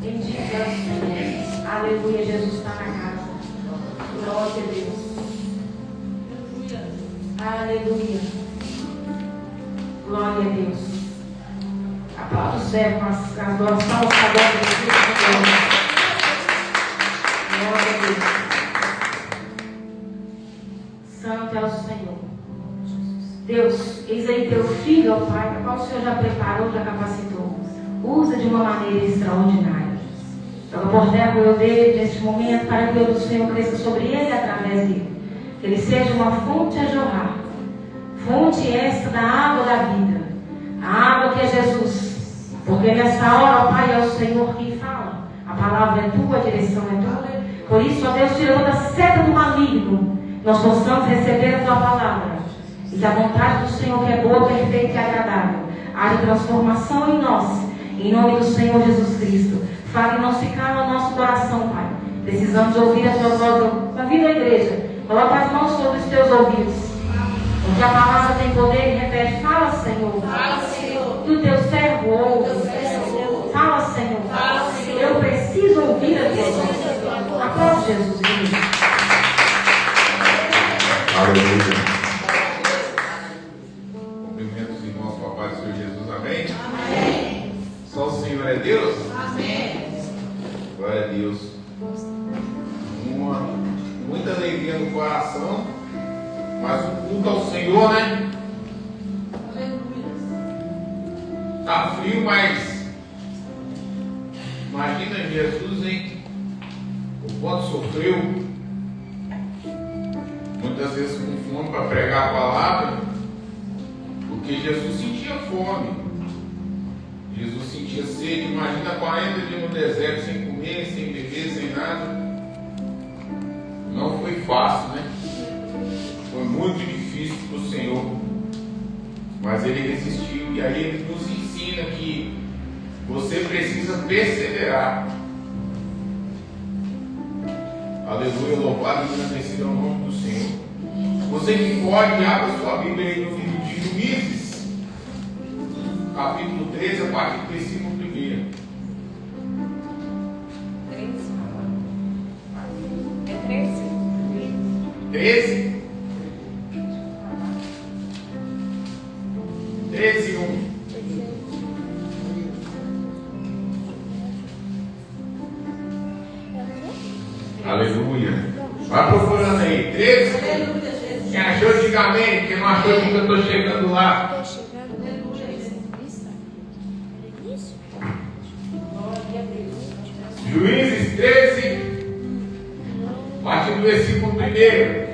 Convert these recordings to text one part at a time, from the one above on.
Bendito é o Senhor. Aleluia, Jesus está na casa. Glória a Deus. Aleluia. Glória a Deus. Aplauda o céu com as orações agora de Deus. Glória a Deus. Santo é o Senhor. Deus, eis aí teu filho, ó Pai, a qual o Senhor já preparou, já capacitou. Usa de uma maneira extraordinária. Joga por terra o eu dele neste momento, para que o eu do Senhor cresça sobre ele e através dele. Que ele seja uma fonte a jorrar. Fonte esta da água da vida. A água que é Jesus. Porque nessa hora, ó Pai, é o Senhor que fala. A palavra é tua, a direção é tua. Por isso, ó Deus, tirando da seta do maligno, nós possamos receber a tua palavra. E que a vontade do Senhor, que é boa, perfeita e agradável, haja transformação em nós. Em nome do Senhor Jesus Cristo. Fale e não se cala no nosso coração, Pai. Precisamos ouvir a tua voz. Eu convido a igreja. Coloca as mãos sobre os teus ouvidos. Porque a palavra tem poder e repete. Fala, Senhor. Fala, Senhor. Que o teu servo ouve. Fala, Senhor. Fala, Senhor. Eu preciso ouvir a tua voz. Aplaude Jesus. Aleluia. Cumprimentos, irmãos, com a paz do Senhor Jesus. Amém? Amém. Só o Senhor é Deus? Amém. Glória a Deus. Muita alegria no coração, mas o culto ao Senhor, né? Tá frio, mas imagina Jesus, hein? O quanto sofreu, muitas vezes com fome para pregar a palavra, porque Jesus sentia fome, Jesus sentia sede. Imagina 40 dias no deserto sem comer, sem beber, sem nada. Não foi fácil, né? Foi muito difícil para o Senhor, mas Ele resistiu. E aí Ele nos ensina que você precisa perseverar. Aleluia, louvado e agradecido ao nome do Senhor. Você que pode, abra sua Bíblia aí no livro de Juízes, capítulo 13, a partir do versículo 1. 13? 13, 1. Aleluia. Vai procurando aí. 13. Quem achou, diga amém. Quem não achou, diga eu estou chegando lá. Juízes 13, a partir do versículo 1.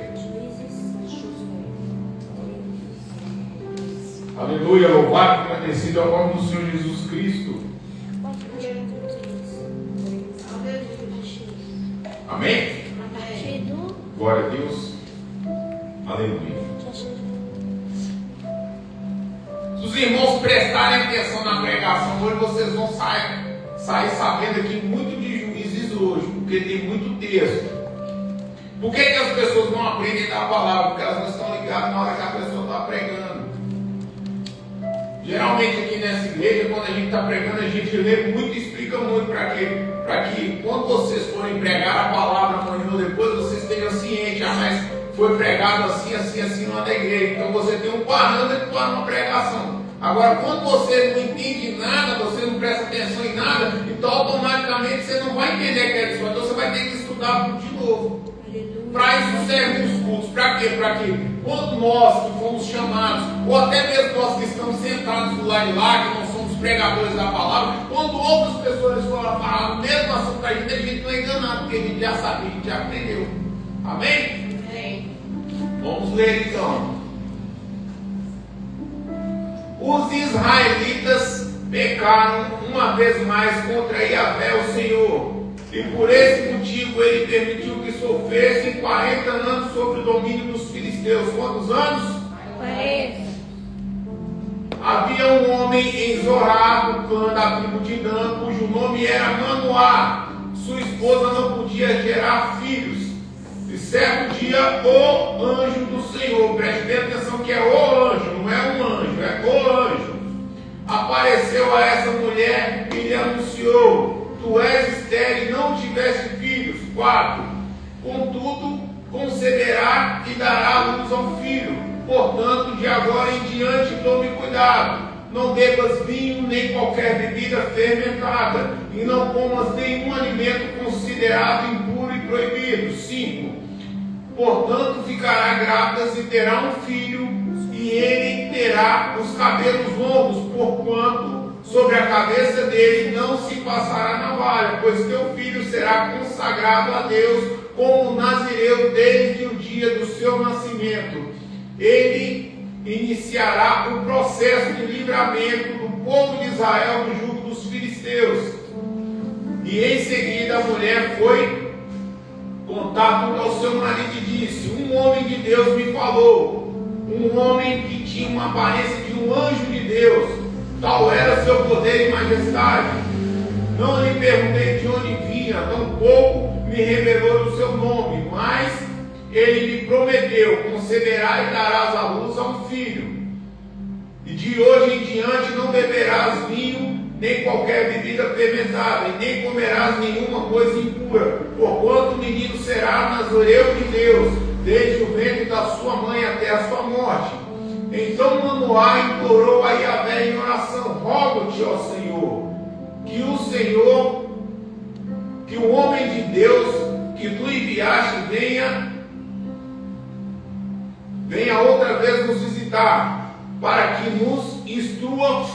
Aleluia, louvado e agradecido ao nome do Senhor Jesus Cristo. Amém? Glória a Deus. Aleluia. Se os irmãos prestarem atenção na pregação hoje, vocês vão sair sabendo aqui muito de Juízes hoje, porque tem muito texto. Por que as pessoas não aprendem da palavra? Porque elas não estão ligadas na hora que a pessoa está pregando. Geralmente aqui nessa igreja, quando a gente está pregando, a gente lê muito e explica muito para que quando vocês forem pregar a palavra amanhã ou depois, vocês estejam cientes, mas foi pregado assim, assim, assim lá da igreja. Então você tem um parâmetro para uma pregação. Agora, quando você não entende nada, você não presta atenção em nada, então automaticamente você não vai entender aquela história. Então você vai ter que estudar de novo. Para isso servem os cultos. Para quê? Para quê? Quando nós que fomos chamados, ou até mesmo nós que estamos sentados do lado de lá, que não somos pregadores da palavra, quando outras pessoas foram falar o mesmo assunto para a gente não é enganado, porque a gente já sabia, a gente já aprendeu. Amém? Amém. Vamos ler então. Os israelitas pecaram uma vez mais contra Yahvé, o Senhor, e por esse motivo ele permitiu que sofressem 40 anos sob o domínio dos filisteus. Quantos anos? 40. Havia um homem em Zorá, do clã da tribo de Dan, cujo nome era Manoá. Sua esposa não podia gerar filhos. E certo dia, o anjo do Senhor, preste bem atenção que é o anjo, não é um anjo, é o anjo, apareceu a essa mulher e lhe anunciou: tu és estéril e não tiveste filhos. 4. Contudo, conceberá e dará à luz a um filho. Portanto, de agora em diante, tome cuidado. Não bebas vinho nem qualquer bebida fermentada, e não comas nenhum alimento considerado impuro e proibido. 5. Portanto, ficará grávida e terá um filho, e ele terá os cabelos longos, porquanto sobre a cabeça dele não se passará navalha, pois teu filho será consagrado a Deus como nazireu desde o dia do seu nascimento. Ele iniciará o processo de livramento do povo de Israel do jugo dos filisteus. E em seguida a mulher foi contar tudo ao seu marido e disse: um homem de Deus me falou, um homem que tinha uma aparência de um anjo de Deus, tal era seu poder e majestade. Não lhe perguntei de onde vinha, tampouco me revelou o seu nome, mas ele me prometeu: conceberá e darás à luz a um filho. E de hoje em diante não beberás vinho, nem qualquer bebida fermentada, e nem comerás nenhuma coisa impura, porquanto o menino será nazireu de Deus, desde o ventre da sua mãe até a sua morte. Então Manoá implorou a Yahvé em oração: rogo-te, ó Senhor, que o homem de Deus que tu enviaste venha outra vez nos visitar, para que nos instrua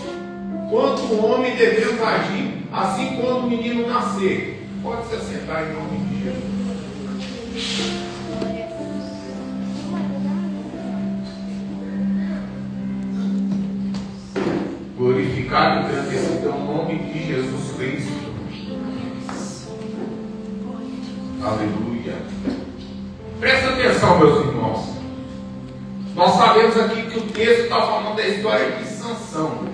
quanto o homem devemos agir, assim quando o menino nascer. Pode se assentar em nome de Jesus. Glorificado e engrandecido é o nome de Jesus Cristo. Aleluia. Presta atenção, meus irmãos. Nós sabemos aqui que o texto está falando da história de Sansão.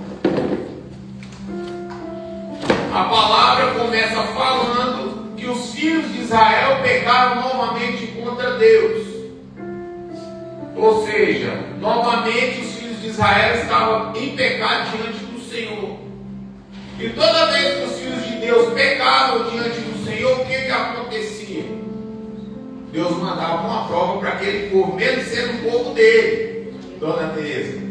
A palavra começa falando que os filhos de Israel pecaram novamente contra Deus. Ou seja, novamente os filhos de Israel estavam em pecado diante do Senhor. E toda vez que os filhos de Deus pecavam diante do Senhor, o que acontecia? Deus mandava uma prova para aquele povo, mesmo sendo o povo dele, Dona Teresa.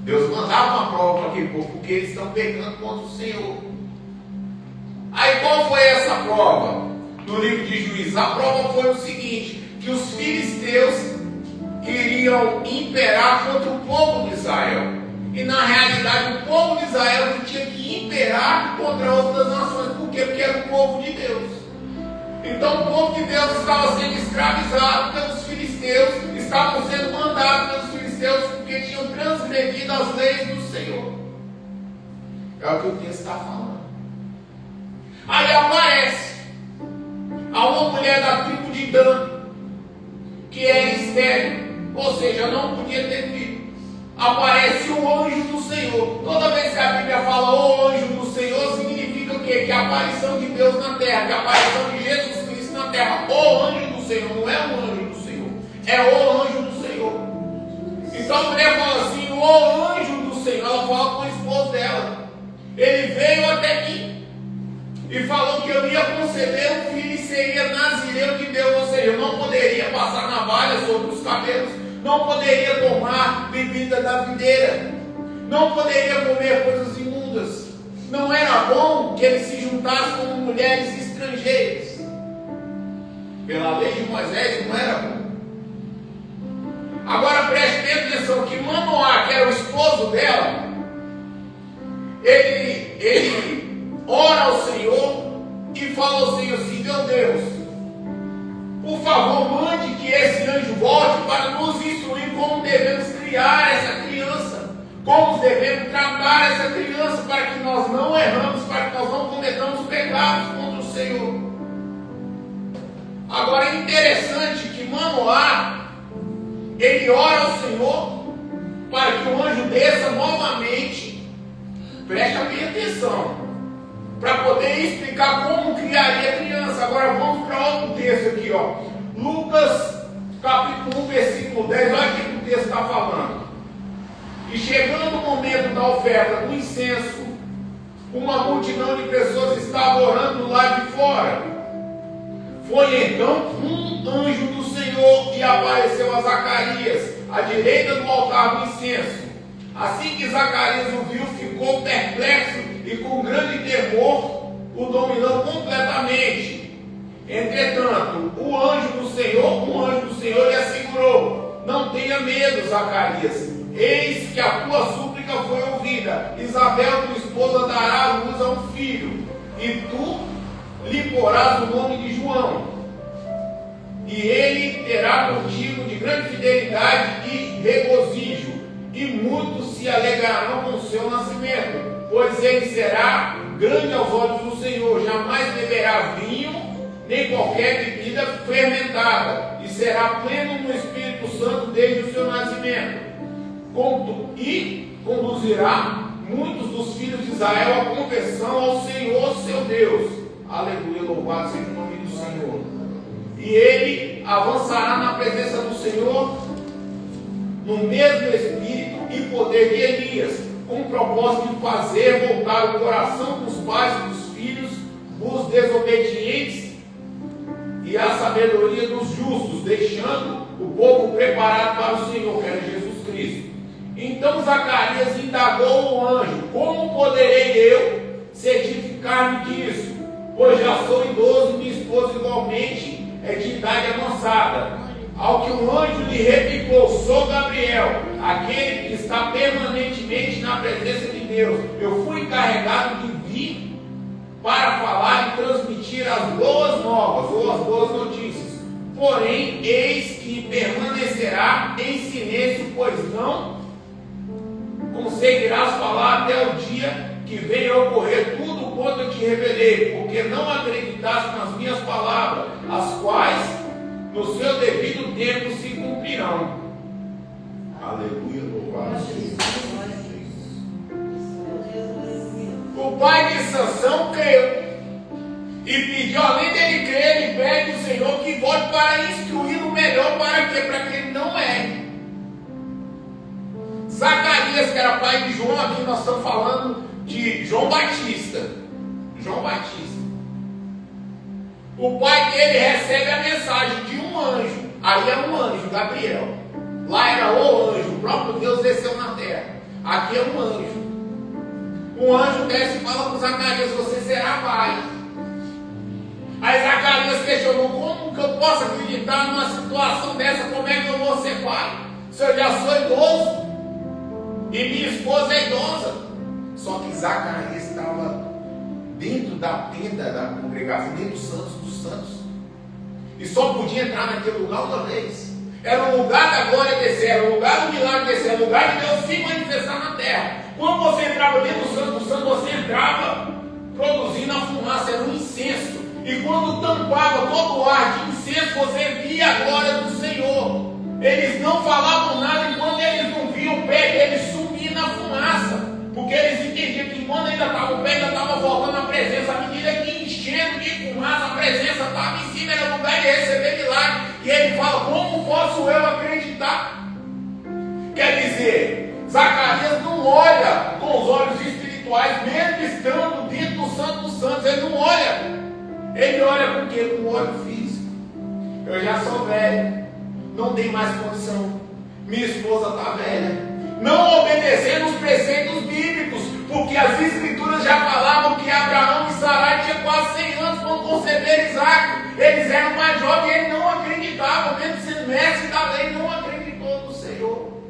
Deus mandava uma prova para aquele povo, porque eles estão pecando contra o Senhor. Aí qual foi essa prova? No livro de Juízes, a prova foi o seguinte: que os filisteus iriam imperar contra o povo de Israel. E na realidade o povo de Israel não tinha que imperar contra outras nações. Por quê? Porque era o povo de Deus. Então o povo de Deus estava sendo escravizado pelos filisteus, estavam sendo mandados pelos filisteus porque tinham transgredido as leis do Senhor. É o que o texto está falando. Aí aparece a uma mulher da tribo de Dan, que era estéril, ou seja, não podia ter filho. Aparece o anjo do Senhor. Toda vez que a Bíblia fala o anjo do Senhor, significa o quê? Que a aparição de Deus na terra, que a aparição de Jesus Cristo na terra. O anjo do Senhor, não é o anjo do Senhor, é o anjo do Senhor. Então a mulher fala assim: o anjo do Senhor. Ela fala com o esposo dela. Ele veio até mim e falou que eu ia conceber um filho e seria nazireu de Deus. Ou seja, eu não poderia passar navalha sobre os cabelos, não poderia tomar bebida da videira, não poderia comer coisas imundas. Não era bom que ele se juntasse com mulheres estrangeiras. Pela lei de Moisés não era bom. Agora preste bem atenção que Manoá, que era o esposo dela, ele ora ao Senhor e fala ao Senhor assim: meu Deus, por favor, mande que esse anjo volte para nos instruir como devemos criar essa criança, como devemos tratar essa criança, para que nós não erramos, para que nós não cometamos pecados contra o Senhor. Agora é interessante que Manoá, ele ora ao Senhor para que o anjo desça novamente. Presta bem atenção, para poder explicar como criaria a criança. Agora vamos para outro texto aqui, ó. Lucas capítulo 1, versículo 10, olha o que o texto está falando. E chegando o momento da oferta do incenso, uma multidão de pessoas estava orando no lar embora. Foi então um anjo do Senhor e apareceu a Zacarias, à direita do altar do incenso. Assim que Zacarias o viu, ficou perplexo e com grande temor o dominou completamente. Entretanto, um anjo do Senhor lhe assegurou: não tenha medo, Zacarias, eis que a tua súplica foi ouvida. Isabel, tua esposa, dará à luz a um filho, e tu lhe porás o nome de João. E ele terá contigo de grande fidelidade e regozijo, e muitos se alegrarão com o seu nascimento, pois ele será grande aos olhos do Senhor, jamais beberá vinho, nem qualquer bebida fermentada, e será pleno no Espírito Santo desde o seu nascimento. E conduzirá muitos dos filhos de Israel à conversão ao Senhor seu Deus. Aleluia, louvado seja o nome do Senhor. E ele avançará na presença do Senhor no mesmo espírito e poder de Elias, com o propósito de fazer voltar o coração dos pais e dos filhos, os desobedientes, e a sabedoria dos justos, deixando o povo preparado para o Senhor, que era Jesus Cristo. Então Zacarias indagou o anjo: como poderei eu certificar-me disso? Pois já sou idoso e minha esposa igualmente é de idade avançada. Ao que o anjo lhe replicou: sou Gabriel, aquele que está permanentemente na presença de Deus. Eu fui encarregado de vir para falar e transmitir as boas novas, ou as boas notícias. Porém, eis que permanecerá em silêncio, pois não conseguirás falar até o dia que venha a ocorrer tudo quanto eu te revelei, porque não acreditaste nas minhas palavras, as quais no seu devido tempo se cumprirão. Aleluia, louvado seja o pai de Sansão creu e pediu, além dele crer, ele pede ao Senhor que volte para instruir o melhor. Para quê? Para que ele não erre. Zacarias, que era pai de João, aqui nós estamos falando de João Batista. João Batista. O pai dele recebe a mensagem de um anjo. Aí é um anjo, Gabriel. Lá era o anjo, o próprio Deus desceu na terra. Aqui é um anjo. O anjo desce e fala com Zacarias: você será pai. Aí Zacarias questionou: como que eu posso acreditar numa situação dessa? Como é que eu vou ser pai? Se eu já sou idoso e minha esposa é idosa. Só que Zacarias estava dentro da tenda da congregação, dentro dos santos dos santos, e só podia entrar naquele lugar uma vez. Era o lugar da glória descer, era o lugar do milagre descer, era o lugar de Deus se manifestar na terra. Quando você entrava dentro do santo, você entrava produzindo a fumaça, era um incenso. E quando tampava todo o ar de incenso, você via a glória do Senhor. Eles não falavam nada, e quando eles não viam o pé, eles sumiam na fumaça. Porque eles entendiam que quando ainda estava o pé, ainda estava voltando a presença. À medida que enchendo de fumaça, a presença estava em cima, era lugar de receber milagre. E ele fala: como posso eu acreditar? Quer dizer, Zacarias não olha com os olhos espirituais, mesmo estando dentro do Santo dos Santos. Ele não olha. Ele olha com o quê? Com o olho físico. Eu já sou velho, não tenho mais condição. Minha esposa está velha. Não obedecendo os preceitos bíblicos, porque as escrituras já falavam que Abraão e Sarai tinham quase 100 anos quando conceberam Isaac. Eles eram mais jovens e ele não acreditava, mesmo sendo mestre da lei, não acreditou no Senhor.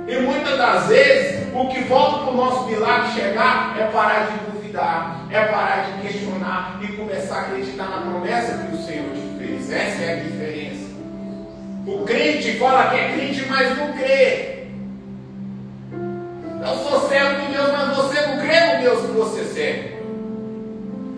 E muitas das vezes, o que falta para o nosso milagre chegar é parar de duvidar, é parar de questionar e começar a acreditar na promessa que o Senhor te fez. Essa é a diferença. O crente fala que é crente, mas não crê. Eu sou servo de Deus, mas você não crê no Deus que você serve.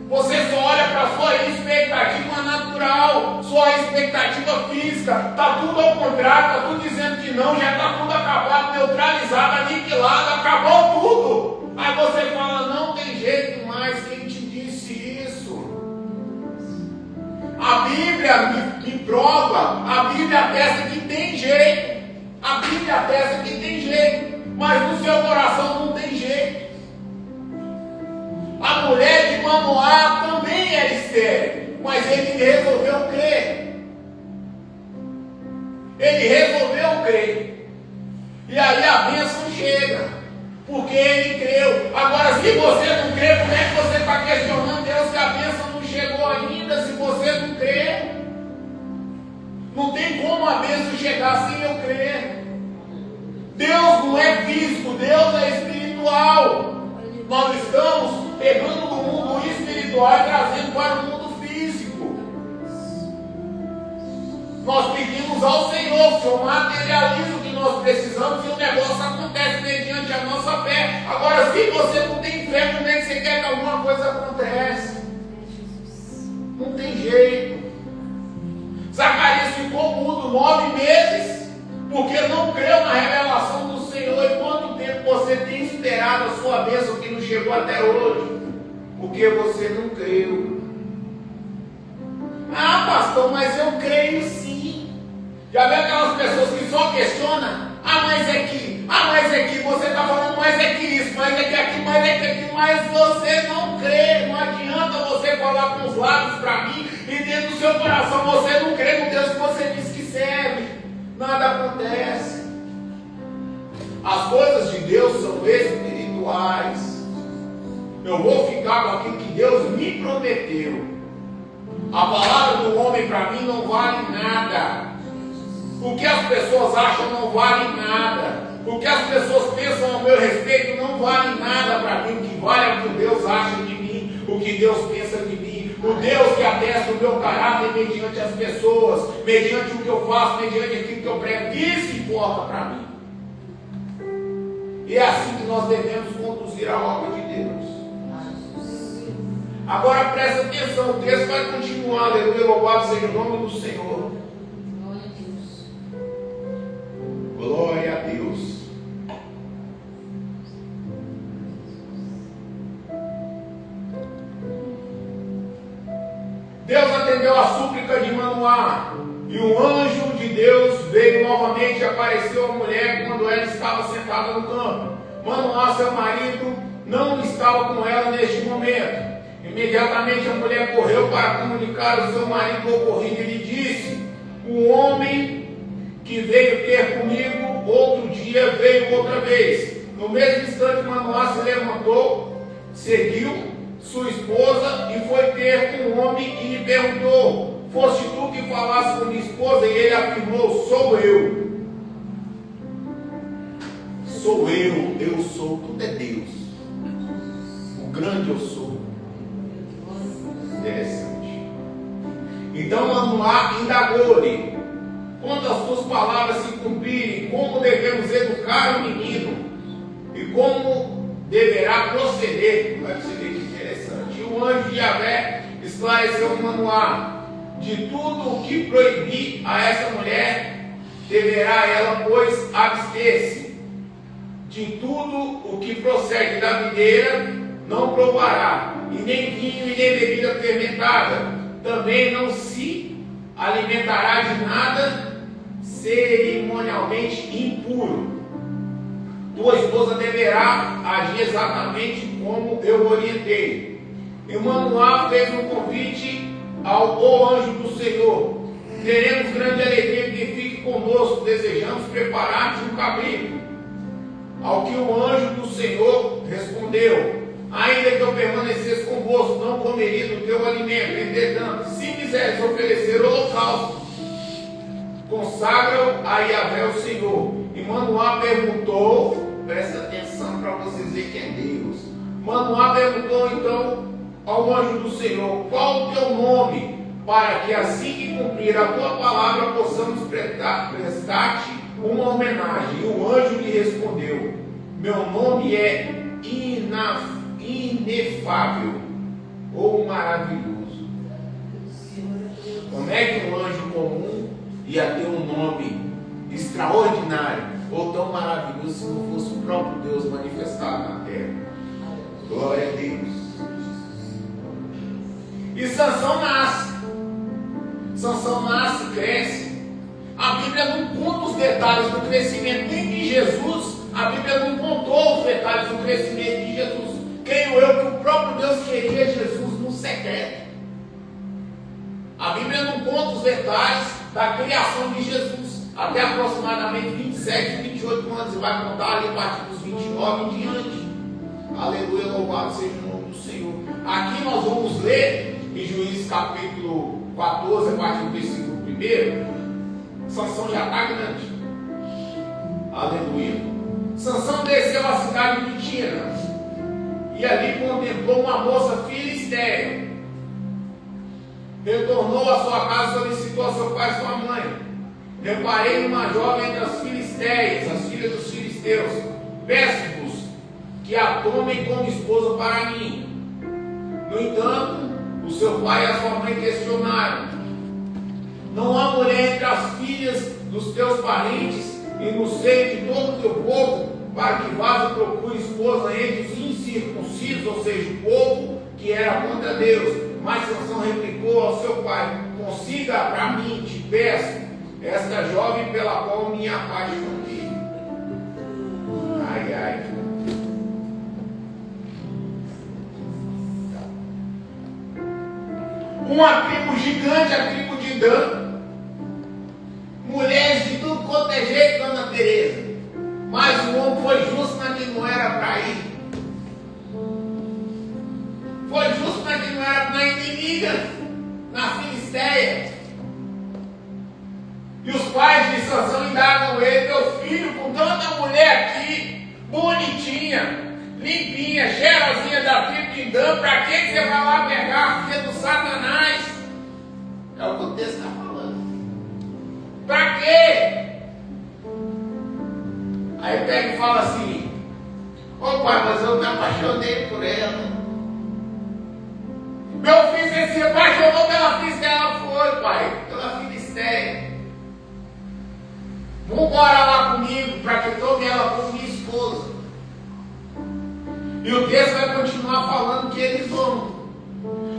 Você só olha para a sua expectativa natural, sua expectativa física. Está tudo ao contrário, está tudo dizendo que não, já está tudo acabado, neutralizado, aniquilado, acabou tudo. Aí você fala: não tem jeito mais. Quem te disse isso? A Bíblia me prova, a Bíblia atesta que tem jeito. A Bíblia atesta que tem jeito. Mas no seu coração não tem jeito. A mulher de Manoá também era estéril, mas ele resolveu crer. Ele resolveu crer. E aí a bênção chega, porque ele creu. Agora, se você não crê, como é que você está questionando Deus que a bênção não chegou ainda, se você não crê? Não tem como a bênção chegar sem eu crer. Deus não é físico, Deus é espiritual. Nós estamos pegando do mundo espiritual e trazendo para o mundo físico. Nós pedimos ao Senhor que o Senhor materialize o que nós precisamos e o negócio acontece mediante a nossa fé. Agora, se você não tem fé, como é que você quer que alguma coisa aconteça? Não tem jeito. Zacarias ficou mudo 9 meses porque não creu na revelação do Senhor. E quanto tempo você tem esperado a sua bênção que não chegou até hoje? Porque você não creu. Ah, pastor, mas eu creio sim. Já viu aquelas pessoas que só questionam? Mas é que, você está falando, mas é que isso, mas é que aquilo, mas é que aquilo, mas você não crê. Não adianta você falar com os lábios para mim e dentro do seu coração você não crê no Deus que você diz que serve. Nada acontece. As coisas de Deus são espirituais. Eu vou ficar com aquilo que Deus me prometeu. A palavra do homem para mim não vale nada. O que as pessoas acham não vale nada. O que as pessoas pensam ao meu respeito não vale nada para mim. O que vale é o que Deus acha de mim, o que Deus pensa de mim. O Deus que atesta o meu caráter mediante as pessoas, mediante o que eu faço, mediante aquilo que eu prego. Isso importa para mim. E é assim que nós devemos conduzir a obra de Deus. Agora presta atenção, o texto vai continuar, aleluia, louvado seja o nome do Senhor. Glória a Deus. Deus atendeu a súplica de Manoá, e o anjo de Deus veio novamente e apareceu à mulher quando ela estava sentada no campo. Manoá, seu marido, não estava com ela neste momento. Imediatamente a mulher correu para comunicar ao seu marido o ocorrido e lhe disse: o homem que veio ter comigo outro dia veio outra vez. No mesmo instante Manoá se levantou, seguiu sua esposa e foi ter com o homem e lhe perguntou: foste tu que falaste com minha esposa? E ele afirmou: sou eu. Sou eu sou, tudo é Deus. O grande eu sou. Interessante. Então Manoá indagou-lhe: quando as tuas palavras se cumprirem, como devemos educar o menino e como deverá proceder? Vai você ver que interessante. E o anjo de Yahvé esclareceu a Manoá: de tudo o que proibir a essa mulher, deverá ela, pois, abster-se. De tudo o que procede da videira, não provará, e nem vinho e nem bebida fermentada. Também não se alimentará de nada cerimonialmente impuro. Tua esposa deverá agir exatamente como eu orientei. E Manoá fez um convite ao anjo do Senhor: teremos grande alegria que fique conosco, desejamos preparar-te um cabrito. Ao que o anjo do Senhor respondeu: ainda que eu permanecesse convosco, não comeria do teu alimento. Entretanto, se quiseres oferecer holocausto, consagra-o a Yahvé o Senhor. E Manoá perguntou, presta atenção para vocês verem que é Deus. Manoá perguntou então ao anjo do Senhor: qual o teu nome? Para que assim que cumprir a tua palavra possamos prestar-te uma homenagem. E o anjo lhe respondeu: meu nome é inefável ou maravilhoso. Como é que um anjo comum ia ter um nome extraordinário ou tão maravilhoso se não fosse o próprio Deus manifestado na terra? Glória a Deus. E Sansão nasce. Sansão nasce, cresce. A Bíblia não conta os detalhes do crescimento nem de Jesus. A Bíblia não contou os detalhes do crescimento de Jesus. Creio eu que o próprio Deus queria Jesus no secreto. não conta os detalhes da criação de Jesus, até aproximadamente 27, 28 anos, e vai contar ali a partir dos 29 em diante. Aleluia, louvado seja o nome do Senhor. Aqui nós vamos ler em Juízes capítulo 14, a partir do versículo 1. Sansão já está grande. Aleluia. Sansão desceu à cidade de Tina e ali contemplou uma moça filisteia. Retornou à sua casa e solicitou a seu pai e sua mãe. Reparei numa jovem entre as filisteias, as filhas dos filisteus. Peço-vos que a tomem como esposa para mim. No entanto, o seu pai e a sua mãe questionaram: não há mulher entre as filhas dos teus parentes e no seio de todo o teu povo, para que vás e procure esposa entre os incircuncisos, ou seja, o povo que era contra Deus. Mas Sansão replicou ao seu pai: consiga para mim, te peço, esta jovem pela qual me apaixonei. Ai, ai. Uma tribo gigante, a tribo de Dan. Mulheres de tudo quanto é jeito, Dona Teresa. Mas o homem foi justo na que não era para ir. Foi justo na que não era na inimiga, na Filisteia. E os pais de Sansão indagam ele: teu filho, com tanta mulher aqui, bonitinha, limpinha, cheirosinha da tribo de Dan, para que você vai lá pegar a filha do Satanás? É o que o texto está falando. Para quê? Aí pega e fala assim: ô pai, mas eu me apaixonei por ela. Meu filho, você se apaixonou pela Filisteia? Ela foi, pai, pela Filisteia. Vamos embora lá comigo, para que tome ela como minha esposa. E o texto vai continuar falando que eles vão.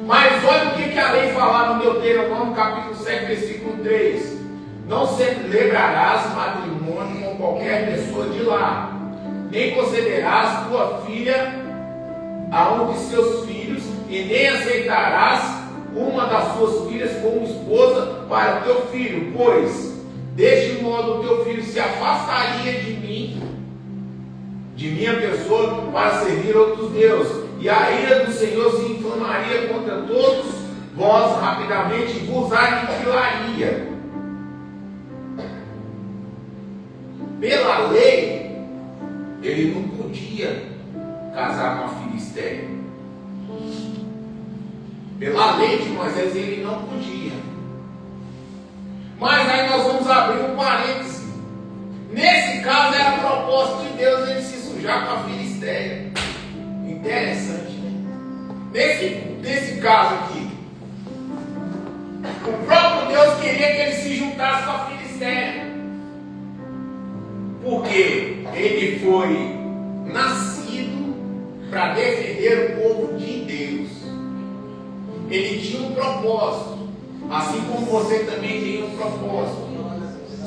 Mas olha o que a lei fala no Deuteronômio, capítulo 7, versículo 3. Não celebrarás matrimônio com qualquer pessoa de lá, nem concederás tua filha a um de seus filhos, e nem aceitarás uma das suas filhas como esposa para teu filho, pois deste modo o teu filho se afastaria de mim, de minha pessoa, para servir outros deuses, e a ira do Senhor se inflamaria contra todos vós rapidamente, e vos aniquilaria. Pela lei, ele não podia casar com a Filisteia. Pela lei de Moisés, ele não podia. Mas aí nós vamos abrir um parêntese. Nesse caso, era propósito de Deus ele se sujar com a Filisteia. Interessante, né? Nesse caso aqui, o próprio Deus queria que ele se juntasse com a Filisteia. Porque ele foi nascido para defender o povo de Deus. Ele tinha um propósito, assim como você também tem um propósito.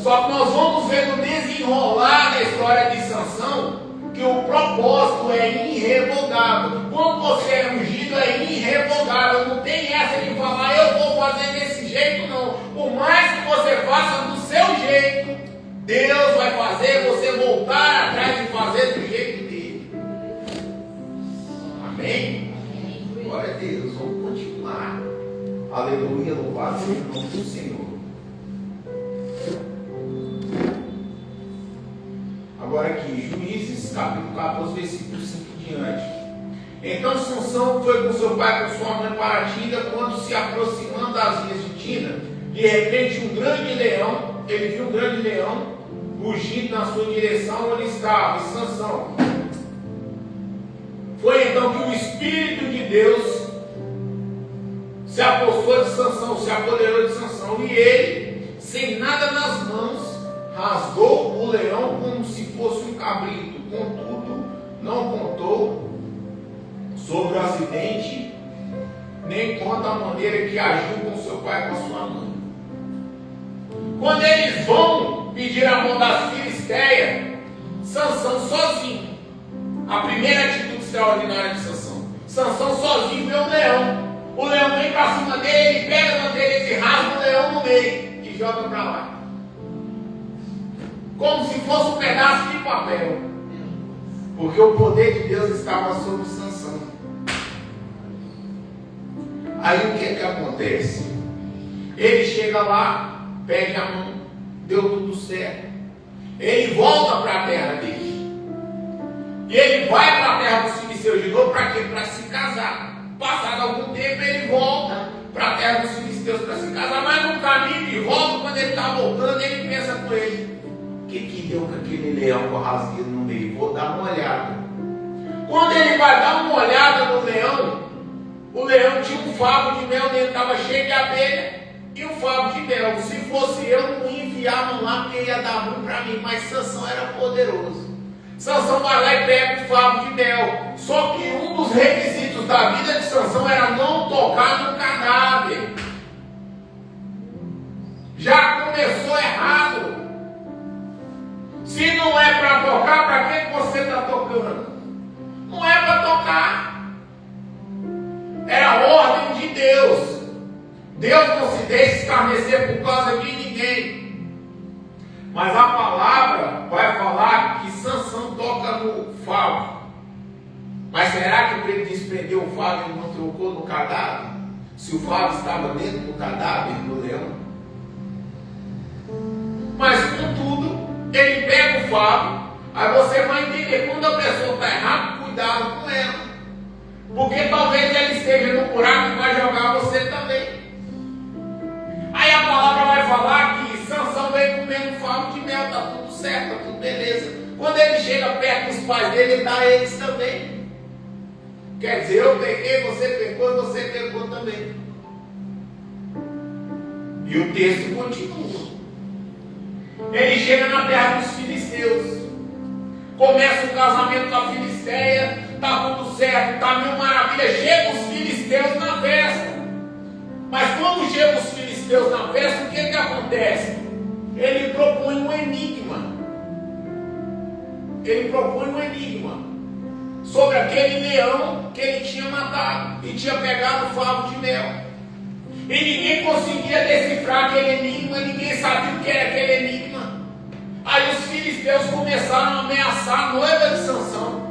Só que nós vamos ver no desenrolar da história de Sansão que o propósito é irrevogável. Quando você é ungido, é irrevogável. Não tem essa de falar: eu vou fazer desse jeito, não. Por mais que você faça do seu jeito, Deus vai fazer você voltar atrás de fazer do jeito dele. Amém? Glória a Deus. Vamos continuar. Aleluia. Louvado seja o nome do Senhor. Agora aqui, Juízes, capítulo 14, versículo 5 em diante. Então Sansão foi com seu pai e com sua mãe para Tina. Quando se aproximando das ilhas de Tina, de repente um grande leão, ele viu um grande leão rugindo na sua direção onde estava Sansão. Foi então que o Espírito de Deus se apossou de Sansão, se apoderou de Sansão, e ele, sem nada nas mãos, rasgou o leão como se fosse um cabrito. Contudo, não contou sobre o acidente, nem conta a maneira que agiu com seu pai e com sua mãe. Quando eles vão pedir a mão das Filisteias, Sansão sozinho, a primeira atitude extraordinária de Sansão, Sansão sozinho vê o leão. O leão vem para cima dele, ele pega na dele e rasga o leão rei e joga para lá. Como se fosse um pedaço de papel. Porque o poder de Deus estava sobre Sansão. Aí o que acontece? Ele chega lá, pede a mão, deu tudo certo. Ele volta para a terra dele. E ele vai para a terra dos filisteus de novo, para quê? Para se casar. Passado algum tempo, ele volta para a terra dos filisteus para se casar. Mas no caminho de volta, quando ele está voltando, ele pensa com ele: o que deu com aquele leão com a rasgueira no meio? Vou dar uma olhada. Quando ele vai dar uma olhada no leão, o leão tinha um favo de mel dentro, estava cheio de abelha. E o favo de mel, se fosse eu, não ia enviar a mão lá, porque ia dar ruim para mim. Mas Sansão era poderoso. Sansão vai lá e pega o favo de mel. Só que um dos requisitos da vida de Sansão era não tocar no cadáver. Já começou errado. Se não é para tocar, para que você está tocando? Não é para tocar. Era a ordem de Deus. Deus não se deixa escarnecer por causa de ninguém. Mas a palavra vai falar que Sansão toca no favo. Mas será que para ele desprender o favo ele não trocou no cadáver? Se o favo estava dentro do cadáver do leão? Mas contudo, ele pega o favo. Aí você vai entender, quando a pessoa está errada, cuidado com ela. Porque talvez ele esteja no buraco e vai jogar você também. Aí a palavra vai falar que Sansão veio comendo favo de mel, está tudo certo, está tudo beleza. Quando ele chega perto dos pais dele, ele dá a eles também. Quer dizer, eu pequei, você pecou também. E o texto continua. Ele chega na terra dos filisteus. Começa o casamento da Filisteia, está tudo certo, está mil maravilha. Chega os filisteus na festa. Mas quando chegam os filisteus na festa, o que acontece? Ele propõe um enigma. Ele propõe um enigma sobre aquele leão que ele tinha matado e tinha pegado o favo de mel. E ninguém conseguia decifrar aquele enigma, ninguém sabia o que era aquele enigma. Aí os filisteus começaram a ameaçar a noiva de Sansão.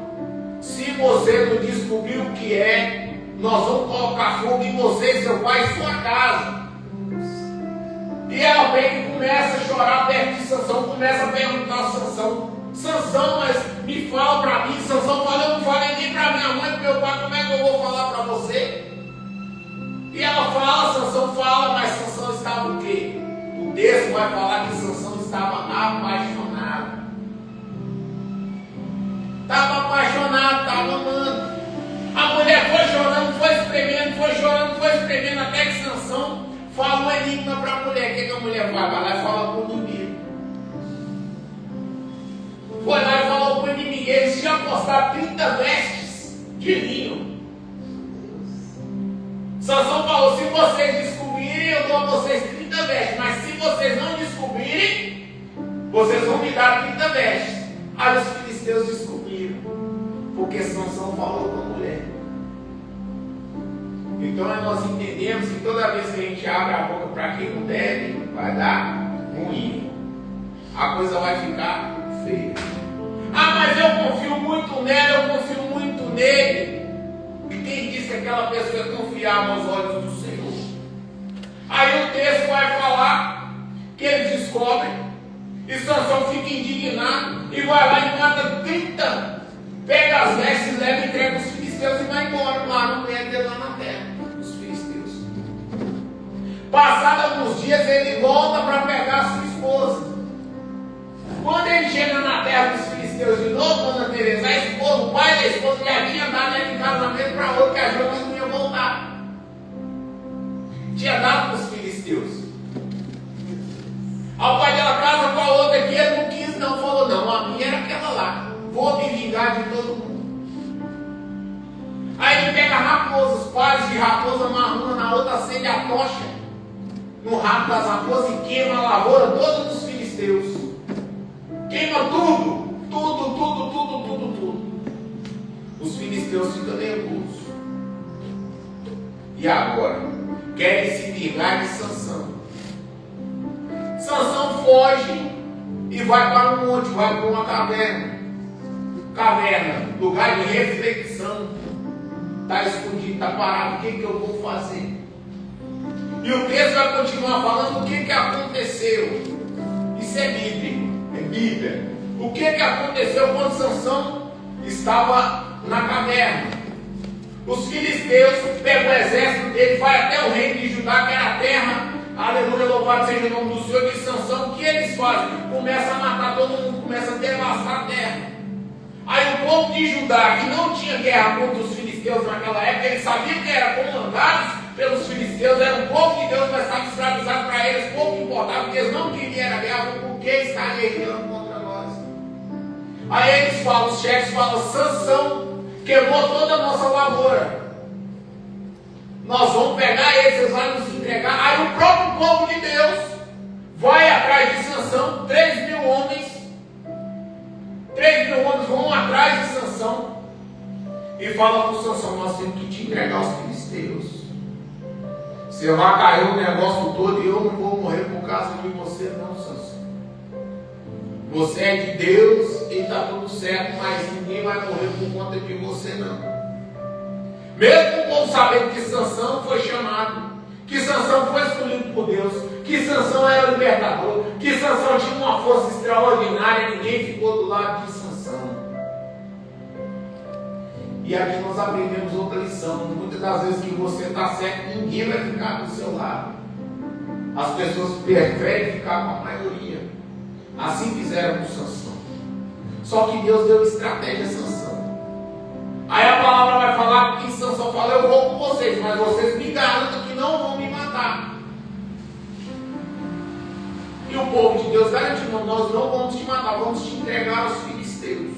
Se você não descobrir o que é, nós vamos colocar fogo em você, seu pai e sua casa. E ela vem e começa a chorar perto de Sansão, começa a perguntar a Sansão: Sansão, mas me fala para mim. Sansão fala: eu não falei nem para minha mãe, para meu pai, como é que eu vou falar para você? E ela fala, Sansão fala, mas Sansão estava o quê? O texto vai falar que Sansão estava apaixonado. Estava apaixonado, estava amando. A mulher foi chorando, foi espremendo, até que Sansão fala um enigma para a mulher. O que a mulher vai? Vai lá e fala para o inimigo. Foi lá e falou para o inimigo. Eles tinham apostado 30 vestes de linho. Sansão falou: se vocês descobrirem, eu dou a vocês 30 vestes. Mas se vocês não descobrirem, vocês vão me dar 30 vestes. Aí os filisteus descobriram, porque Sansão falou com a mulher. Então nós entendemos que toda vez que a gente abre a boca para quem não deve, vai dar ruim. A coisa vai ficar feia. Ah, mas eu confio muito nela, eu confio muito nele. E quem disse que aquela pessoa é confiável aos olhos do Senhor? Aí o texto vai falar que eles descobrem, e Sansão fica indignado e vai lá e mata 30, pega as vestes, leva e entrega os filisteus e vai embora lá no meio dele, lá na terra, os filisteus. Passados alguns dias ele volta para pegar a sua esposa. Quando ele chega na terra dos filisteus de novo, Dona Teresa, a esposa, o pai da esposa já tinha dado ela em casamento para outro, que a Jonas não ia voltar. Tinha dado para os filisteus. Aí o pai dela casa com a outra aqui, ele não quis não, falou: não, a minha era aquela lá, vou me vingar de todo mundo. Aí ele pega a raposa, os pares de raposa amarram na outra, acende a tocha no rabo das raposas e queima a lavoura toda dos filisteus. Queima tudo. Os filisteus ficam nervosos. E agora? Querem se vingar de Sansão. Sansão foge e vai para um monte, vai para uma caverna. Caverna, lugar de reflexão. Está escondido, está parado, o que eu vou fazer? E o texto vai continuar falando o que aconteceu. Isso é bíblico, é Bíblia. O que aconteceu quando Sansão estava na caverna? Os filisteus pegam o exército dele, vai até o reino de Judá, que era a terra. Aleluia, louvado seja o nome do Senhor. E Sansão, o que eles fazem? Começa a matar todo mundo, começa a devastar a terra. Aí o povo de Judá, que não tinha guerra contra os filisteus naquela época, eles sabiam que eram comandados pelos filisteus, era um povo de Deus, mas estava escravizado para eles, pouco importava, porque eles não queriam a guerra, porque estavam guerreando contra nós. Aí eles falam, os chefes falam, Sansão queimou toda a nossa lavoura. Nós vamos pegar eles, vocês vão nos entregar. Aí o próprio povo de Deus vai atrás de Sansão, 3.000 homens. 3.000 homens vão atrás de Sansão e falam para o Sansão, nós temos que te entregar aos filisteus. Você vai cair o negócio todo e eu não vou morrer por causa de você não, Sansão. Você é de Deus e está tudo certo, mas ninguém vai morrer por conta de você não. Mesmo o povo sabendo que Sansão foi chamado, que Sansão foi escolhido por Deus, que Sansão era o libertador, que Sansão tinha uma força extraordinária, ninguém ficou do lado de Sansão. E aqui nós aprendemos outra lição. Muitas das vezes que você está certo, ninguém vai ficar do seu lado. As pessoas preferem ficar com a maioria. Assim fizeram com Sansão. Só que Deus deu estratégia a Sansão. Aí a palavra vai falar que Sansão fala, eu vou com vocês, mas vocês me garantam que não vão me matar. E o povo de Deus garantiu, nós não vamos te matar, vamos te entregar aos filisteus.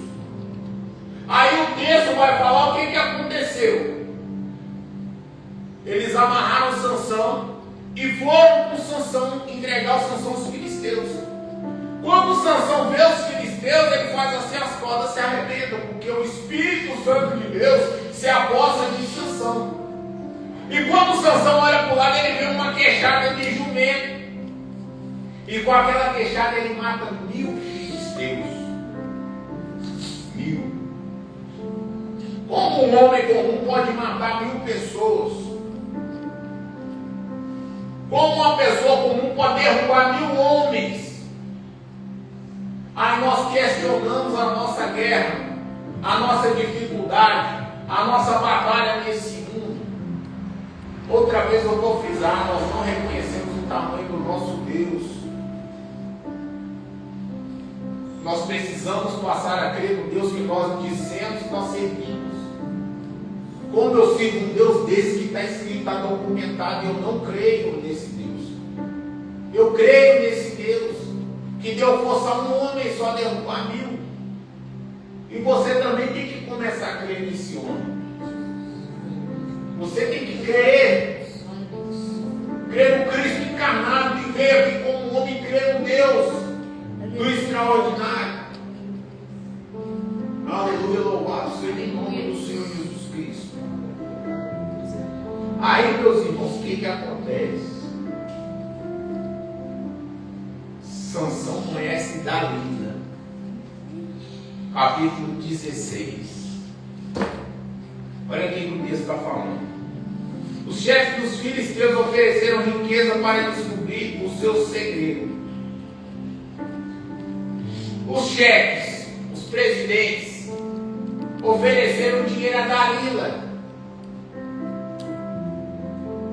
Aí o texto vai falar o que aconteceu. Eles amarraram Sansão e foram com Sansão entregar o Sansão aos filisteus. Quando Sansão vê os filisteus, ele faz assim, as cordas se arrebentam, porque o Espírito Santo de Deus se aposta de Sansão. E quando Sansão olha para o lado, ele vê uma queixada de jumento. E com aquela queixada ele mata 1.000 filisteus. 1.000. Como um homem comum pode matar 1.000 pessoas? Como uma pessoa comum pode derrubar 1.000 homens? Aí nós questionamos a nossa guerra, a nossa dificuldade, a nossa batalha nesse mundo. Outra vez eu vou frisar, nós não reconhecemos o tamanho do nosso Deus. Nós precisamos passar a crer no Deus que nós dizemos que nós servimos. Como eu sirvo um Deus desse que está escrito, está documentado, eu não creio nesse Deus. Eu creio nesse Deus que deu força a um homem só derrubar 1.000. E você também tem que começar a crer nesse homem. Você tem que crer. Crer no Cristo encarnado, que veio aqui como um homem, crer no Deus do extraordinário. Aleluia, louvado seja o nome do Senhor Jesus Cristo. Aí, meus irmãos, o que acontece? Sansão conhece Dalila, capítulo 16. Olha aqui o que o texto está falando. Os chefes dos filisteus ofereceram riqueza para descobrir o seu segredo. Os chefes, os presidentes, ofereceram dinheiro a Dalila.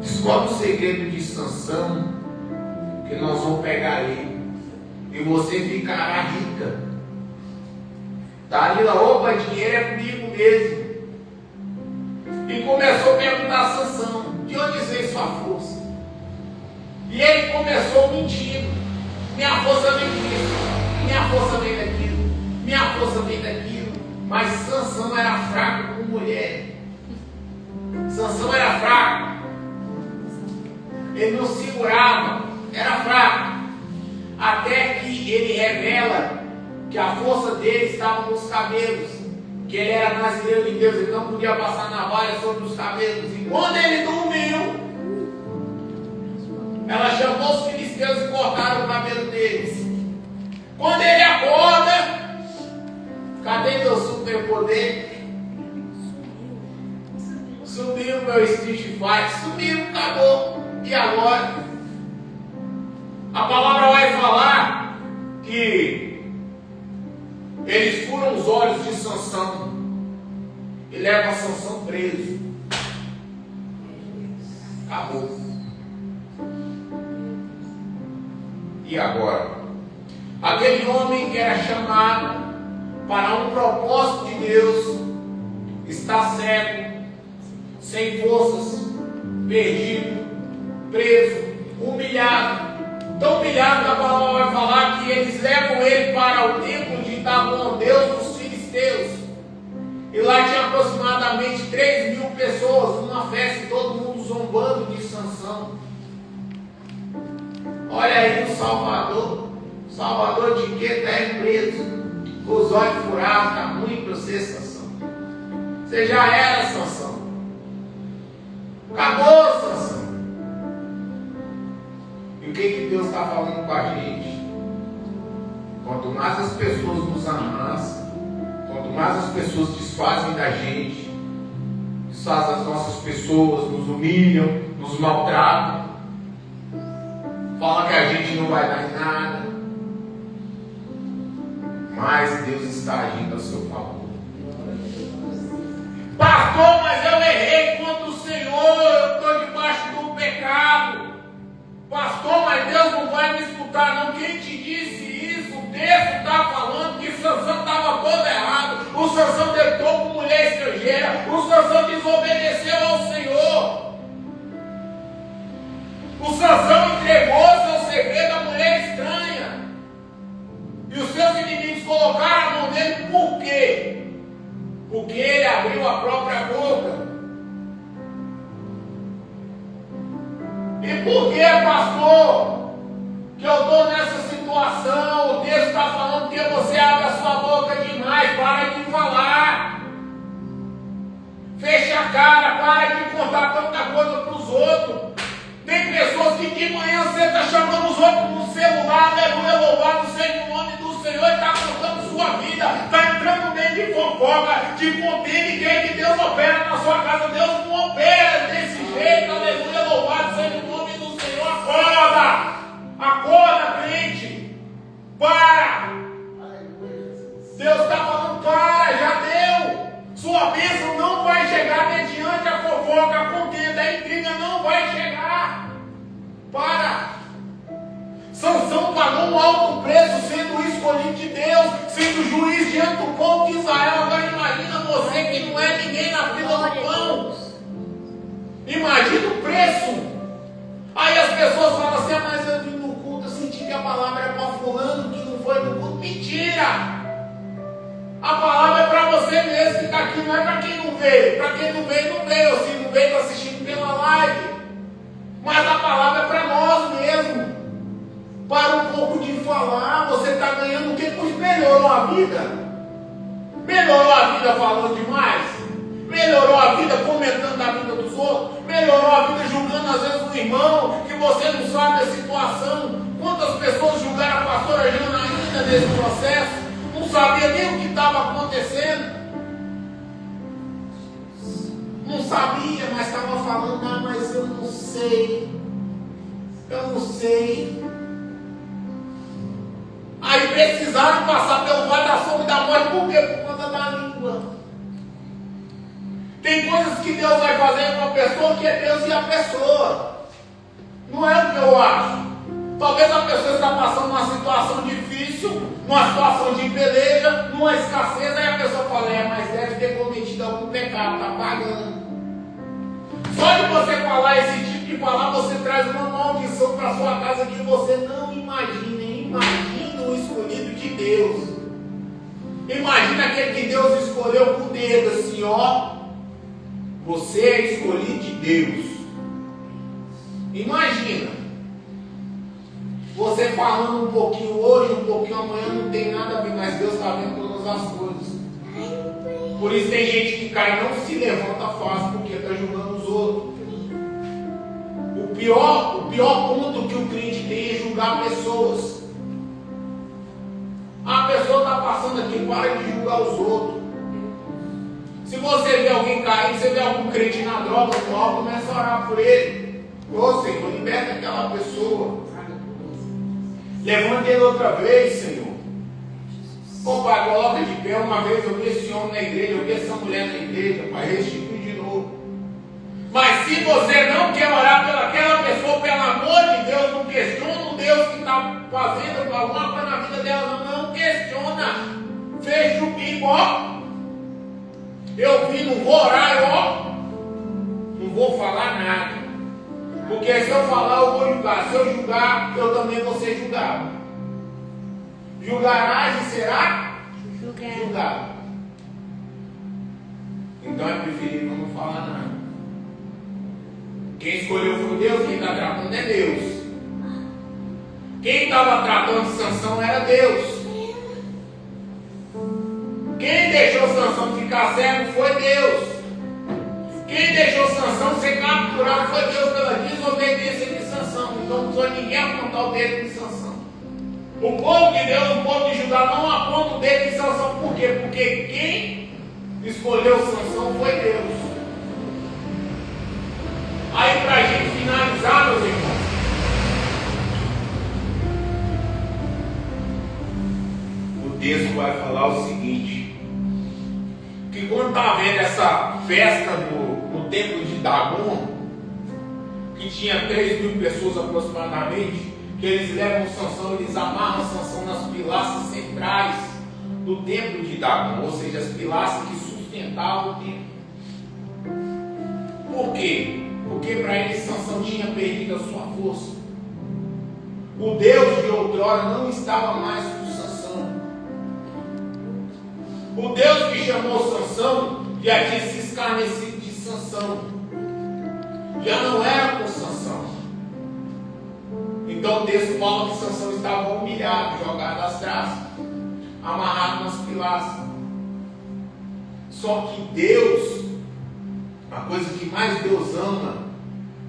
Descobre o segredo de Sansão, que nós vamos pegar ele. E você ficará rica. Dalila, opa, dinheiro é comigo mesmo. E começou a perguntar a Sansão, de onde veio sua força? E ele começou mentindo. Minha força vem disso, minha força vem daquilo, minha força vem daquilo. Mas Sansão era fraco como mulher. Sansão era fraco. Ele não segurava, era fraco. Até que ele revela que a força dele estava nos cabelos, que ele era nazireiro de Deus, ele não podia passar navalha sobre os cabelos. E quando ele dormiu, ela chamou os filisteus e cortaram o cabelo deles. Quando ele acorda, cadê meu superpoder? Sumiu meu Street Fighter, sumiu, acabou. E agora? A palavra vai falar que eles furam os olhos de Sansão e levam Sansão preso. Acabou. E agora? Aquele homem que era chamado para um propósito de Deus está cego, sem forças, perdido, preso, humilhado. Tão humilhado que a palavra vai falar que eles levam ele para o templo de Dagon, Deus dos filisteus. E lá tinha aproximadamente 3.000 pessoas numa festa e todo mundo zombando de Sansão. Olha aí o Salvador. Salvador de quê? Está preso. Com os olhos furados, está ruim para você, Sansão. Você já era, Sansão. Acabou, Sansão. E o que Deus está falando com a gente? Quanto mais as pessoas nos amassam, quanto mais as pessoas desfazem da gente, desfazem as nossas pessoas, nos humilham, nos maltratam, falam que a gente não vai dar em nada, mas Deus está agindo a seu favor. Pastor, mas eu errei contra o Senhor, eu estou debaixo do pecado. Pastor, mas Deus não vai me escutar não. Quem te disse isso? O texto está falando que Sansão estava todo errado. O Sansão deitou com mulher estrangeira. O Sansão desobedeceu ao Senhor. O Sansão entregou seu segredo à mulher estranha. E os seus inimigos colocaram a mão nele por quê? Porque ele abriu a própria boca. E por que, pastor, que eu estou nessa situação? O texto está falando que você abre a sua boca demais, para de falar. Fecha a cara, para de contar tanta coisa para os outros. Tem pessoas que de manhã você está chamando os outros no celular, aleluia, louvado seja o nome do Senhor, e está contando sua vida, está entrando dentro de fofoca, de contendo e quer que Deus opera na sua casa. Deus não opera desse jeito, aleluia, louvado seja o nome do Senhor. Acorda! Acorda, crente! Para! Deus está falando, para, já deu! Sua bênção não vai chegar mediante a fofoca, a contenda, a intriga não vai chegar. Para! Sansão pagou um alto preço sendo o escolhido de Deus, sendo juiz diante do povo de Israel. Agora imagina você que não é ninguém na fila do pão. Imagina o preço. Aí as pessoas falam assim, mas eu vim no culto, eu senti que a palavra é para fulano que não foi no culto. Mentira! A palavra é para você mesmo que está aqui, não é para quem não veio. Para quem não veio, não veio. Se não veio, está assistindo pela live. Mas a palavra é para nós mesmo. Para um pouco de falar, você está ganhando o que? Pois melhorou a vida. Melhorou a vida falando demais. Melhorou a vida comentando a vida dos outros. Melhorou a vida julgando às vezes um irmão que você não sabe a situação. Quantas pessoas julgaram a pastora Jana ainda nesse processo? Não sabia nem o que estava acontecendo. Não sabia, mas estava falando, ah, mas eu não sei. Eu não sei. Aí precisaram passar pelo vale da sombra e da morte. Por quê? Por conta da língua. Tem coisas que Deus vai fazer com a pessoa que é Deus e a pessoa. Não é o que eu acho. Talvez a pessoa está passando uma situação difícil, numa situação de peleja, numa escassez, aí a pessoa fala, mas deve ter cometido algum pecado, está pagando. Só de você falar esse tipo de palavra, você traz uma maldição para sua casa que você não imagina. Imagina o escolhido de Deus. Imagina aquele que Deus escolheu com o dedo, assim, ó. Você é escolhido de Deus. Imagina. Você falando um pouquinho hoje, um pouquinho amanhã, não tem nada a ver, mas Deus está vendo todas as coisas. Por isso tem gente que cai e não se levanta fácil, porque está julgando os outros. O pior ponto que o crente tem é julgar julgar pessoas. A pessoa está passando aqui, para de julgar os outros. Se você vê alguém cair, você vê algum crente na droga, no mal, começa a orar por ele. Ô Senhor, liberta aquela pessoa. Levante ele outra vez, Senhor. Ô Pai, coloca de pé. Uma vez eu vi esse homem na igreja, eu vi essa mulher na igreja, Pai, restitui de novo. Mas se você não quer orar pelaquela pessoa, pelo amor de Deus, não questiona o Deus que está fazendo alguma coisa na vida dela, não questiona. Fecha o bico, ó. Eu vi, não vou orar, ó. Não vou falar nada. Porque se eu falar, eu vou julgar. Se eu julgar, eu também vou ser julgado. Julgarás e será julgado. Então é preferível não falar nada. Quem escolheu foi Deus, quem está tratando é Deus. Quem estava tratando de Sansão era Deus. Quem deixou Sansão ficar cego foi Deus. Quem deixou Sansão ser capturado foi Deus pela desobediência de Sansão. Então não precisou ninguém apontar o dedo de Sansão. O povo de Deus, o povo de Judá não aponta o dedo de Sansão. Por quê? Porque quem escolheu Sansão foi Deus. Aí para a gente finalizar, meus irmãos, o texto vai falar o seguinte: que quando está havendo essa festa no templo de Dagon, que tinha 3.000 pessoas aproximadamente, que eles levam Sansão, eles amarram Sansão nas pilastras centrais do templo de Dagon, ou seja, as pilastras que sustentavam o templo. Por quê? Porque para eles Sansão tinha perdido a sua força. O Deus de outrora não estava mais com Sansão. O Deus que chamou Sansão já tinha se escarnecido de Sansão. Já não era com Sansão. Então o texto fala que Sansão estava humilhado, jogado às traças, amarrado nas pilastras. Só que Deus, a coisa que mais Deus ama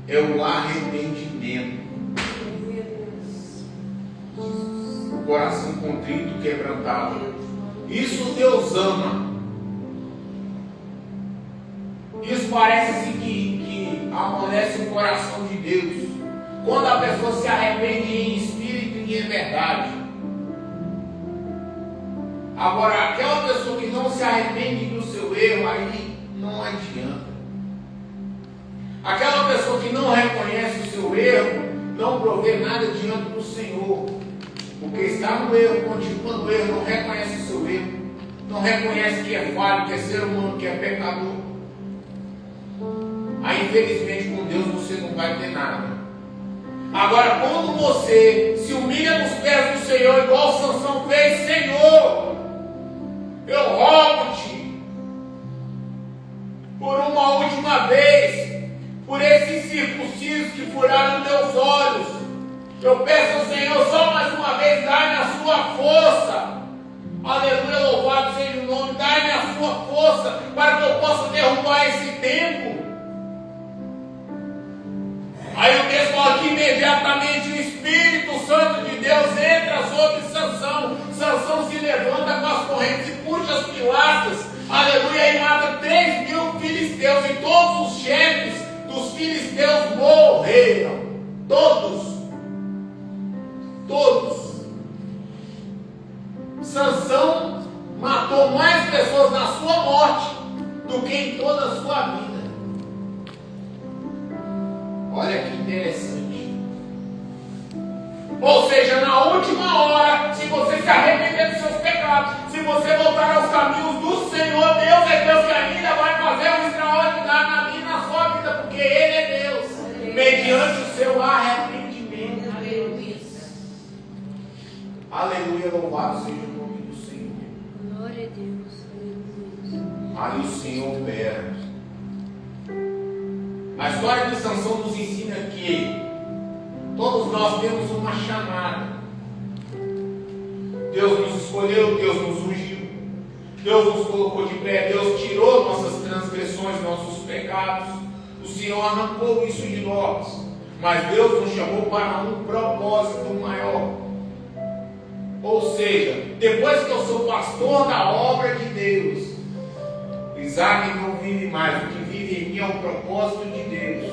é o arrependimento. O coração contrito, quebrantado. Isso Deus ama. Isso parece assim que amolece o coração de Deus. Quando a pessoa se arrepende em espírito e em verdade. Agora, aquela pessoa que não se arrepende do seu erro, aí não adianta. Aquela pessoa que não reconhece o seu erro, não provê nada diante do Senhor. Porque está no erro, continua no erro, não reconhece o seu erro, não reconhece que é falho, que é ser humano, que é pecador. Aí, infelizmente, com Deus você não vai ter nada. Agora, quando você se humilha nos pés do Senhor, igual Sansão fez, Senhor, eu rogo-te, por uma última vez, por esses circuncisos que furaram meus olhos, eu peço ao Senhor só mais uma vez, dai-me a sua força. Aleluia, louvado seja o nome. Dai-me a sua força para que eu possa derrubar esse templo. Aí o texto fala que imediatamente o Espírito Santo de Deus entra sobre Sansão. Sansão se levanta com as correntes e puxa as pilastras. Aleluia, e mata 3.000 filisteus. E todos os chefes dos filisteus morreram. Todos. Sansão matou mais pessoas na sua morte do que em toda a sua vida. Olha que interessante. Ou seja, na última hora, se você se arrepender dos seus pecados, se você voltar aos caminhos do Senhor, Deus é Deus que ainda vai fazer um extraordinário na minha e na sua vida, porque Ele é Deus, mediante o seu arrependimento. Aleluia. Aleluia, louvado seja o nome do Senhor. Glória a Deus. Aí o Senhor opera. A história de Sansão nos ensina que todos nós temos uma chamada. Deus nos escolheu, Deus nos ungiu, Deus nos colocou de pé, Deus tirou nossas transgressões, nossos pecados. O Senhor arrancou isso de nós. Mas Deus nos chamou para um propósito maior. Ou seja, depois que eu sou pastor da obra de Deus, Isaac não vive mais, o que vive em mim é o propósito de Deus.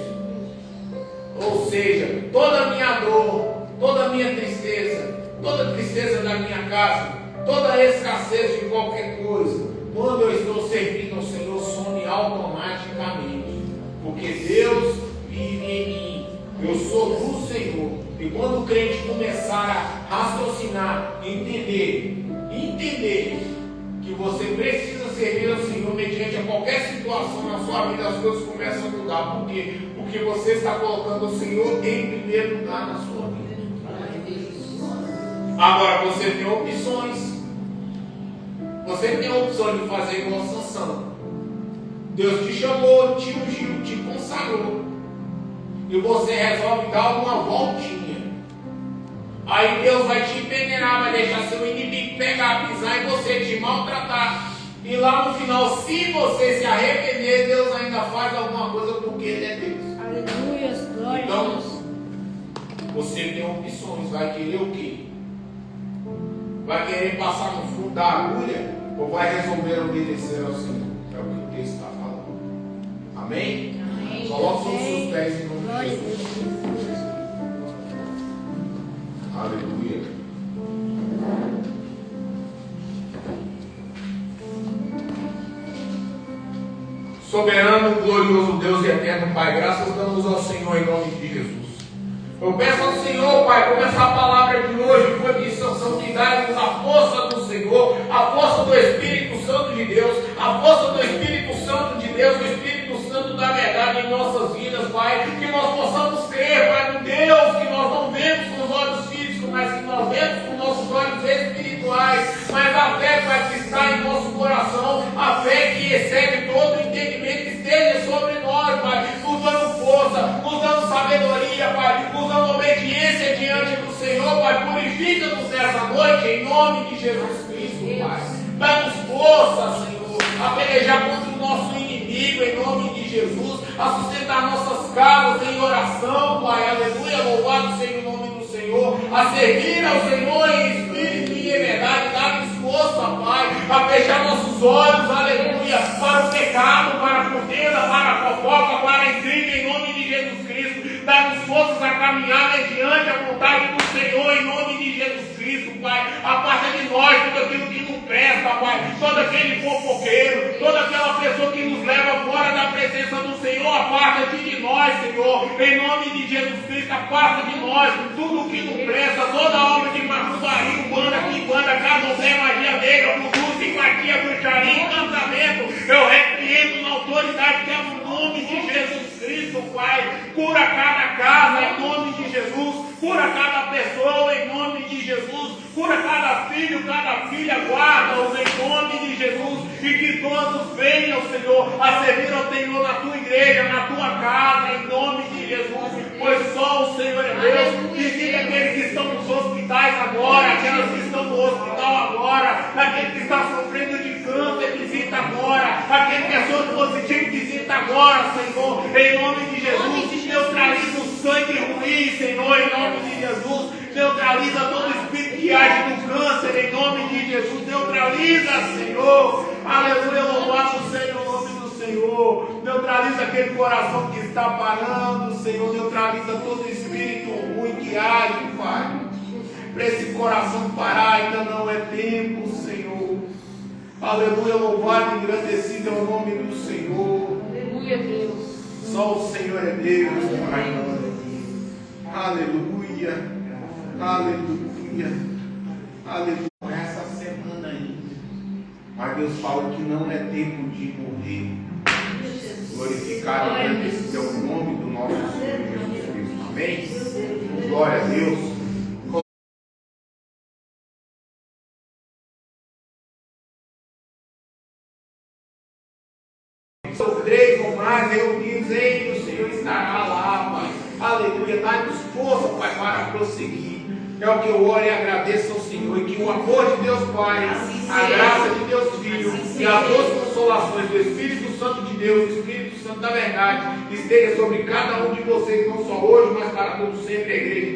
Ou seja, toda a minha dor, toda a minha tristeza, toda a tristeza da minha casa, toda a escassez de qualquer coisa, quando eu estou servindo ao Senhor, some automaticamente, porque Deus vive em mim, eu sou do Senhor. E quando o crente começar a raciocinar, entender que você precisa servir ao Senhor mediante a qualquer situação na sua vida, as coisas começam a mudar. Por quê? Porque você está colocando o Senhor em primeiro lugar na sua vida. Agora você tem opções. Você tem a opção de fazer igual Sansão. Deus te chamou, te ungiu, te consagrou. E você resolve dar uma voltinha. Aí Deus vai te envenenar, vai deixar seu inimigo pegar, pisar em você, te maltratar. E lá no final, se você se arrepender, Deus ainda faz alguma coisa porque Ele é Deus. Aleluia, glória a Então, Deus. você tem opções. Vai querer o quê? Vai querer passar no fundo da agulha ou vai resolver obedecer ao Senhor? É o que o texto está falando. Amém? Amém. Coloque os seus pés em nome de Glória a Jesus. Deus. Aleluia. Soberano, glorioso Deus e eterno Pai, graças damos ao Senhor em nome de Jesus. Eu peço ao Senhor, Pai, como essa palavra de hoje foi de Sansão, que dá-nos a força do Senhor, a força do Espírito Santo de Deus, a força do Espírito Santo de Deus, o Espírito Santo da verdade em nossas vidas, Pai, que nós possamos crer, Pai, no Deus que nós não vemos com os olhos físicos, mas que nós vemos com nossos olhos espirituais, mas a fé, Pai, que está em nosso coração, a fé que excede todo o entendimento, que esteja sobre nós, Pai, nos dando força, nos dando sabedoria, Pai, nos dando obediência diante do Senhor, Pai, purifica-nos nessa noite, em nome de Jesus Cristo, Pai. Dá-nos força, Senhor, a pelejar contra o nosso inimigo, em nome de Jesus, a sustentar nossas casas em oração, Pai, aleluia, louvado seja o nome do Senhor, a servir ao Senhor em espírito e em verdade, dá-nos força, Pai, a fechar nossos olhos, aleluia, para o pecado, para a contenda, para a fofoca, para a intriga, em nome de Jesus Cristo, dá-nos forças a caminhar mediante a vontade do Senhor, em nome de Jesus Cristo, Pai, aparta de nós tudo aquilo que não presta, Pai, todo aquele fofoqueiro, toda aquela pessoa que nos leva fora da presença do Senhor, aparta de nós, Senhor, em nome de Jesus Cristo, aparta de nós tudo que não presta, toda obra de macumbaria, banda, quimbanda, candomblé, magia negra, voodoo, simpatia, bruxaria, encantamento, eu repreendo na autoridade que é no nome de Jesus Cristo, Pai, cura cada casa em nome de Jesus, cura cada pessoa em nome de Jesus, cura cada filho, cada filha, guarda-os em nome de Jesus, e que todos venham, Senhor, a servir ao Senhor na tua igreja, na tua casa, em nome de Jesus, pois só o Senhor é Deus. Visita aqueles que estão nos hospitais agora, aquelas que estão no hospital agora, aquele que está sofrendo de câncer, visita agora, aquele que é soro positivo, visita agora, Senhor, em nome de Jesus, neutraliza o sangue ruim, Senhor, em nome de Jesus, neutraliza todo espírito que age no câncer, em nome de Jesus, neutraliza, Senhor, aleluia, louvado seja o nome do Senhor, neutraliza aquele coração que está parando, Senhor, neutraliza todo espírito ruim que age, Pai, para esse coração parar ainda não é tempo, Senhor, aleluia, louvado e engrandecido é o nome do Senhor, Aleluia, Deus. só o Senhor é Deus, Pai, aleluia, aleluia, aleluia. Essa semana ainda, mas Deus fala que não é tempo de morrer. Glorificado e agradecido é o nome do nosso Senhor Jesus Cristo. Amém? Glória a Deus. São 3 ou mais reunidos, ei, o Senhor estará lá, Pai. Aleluia, dá-nos força, Pai, para prosseguir. É o que eu oro e agradeço ao Senhor. E que o amor de Deus Pai, a graça de Deus Filho e as duas consolações do Espírito Santo de Deus, o Espírito Santo Santo da verdade esteja sobre cada um de vocês, não só hoje, mas para todo sempre, a igreja